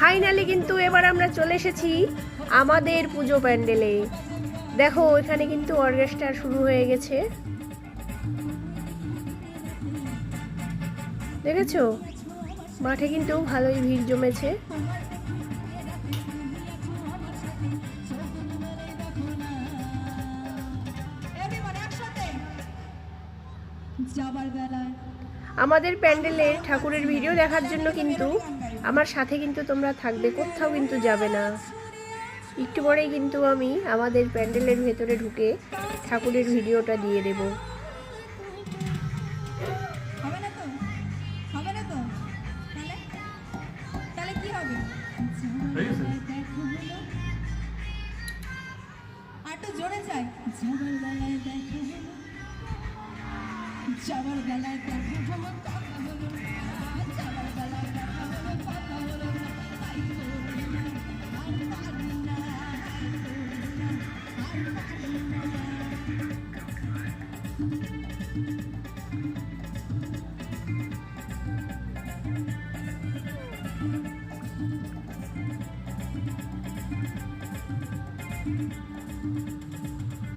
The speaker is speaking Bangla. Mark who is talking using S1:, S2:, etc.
S1: ফাইনালি কিন্তু এবার আমরা চলে এসেছি আমাদের পুজো প্যান্ডেলে। দেখো এখানে কিন্তু অর্কেস্ট্রা শুরু হয়ে গেছে, দেখেছো? মাঠে কিন্তু ভালোই ভিড় জমেছে। আমাদের প্যান্ডেলের ঠাকুরের ভিডিও দেখার জন্য কিন্তু আমার সাথে কিন্তু তোমরা থাকবে, কোথাও কিন্তু যাবে না। একটু পরেই কিন্তু আমি আমাদের প্যান্ডেলের ভেতরে ঢুকে ঠাকুরের ভিডিওটা দিয়ে দেব।
S2: জোরে চাই যাবার বেলায় দেখা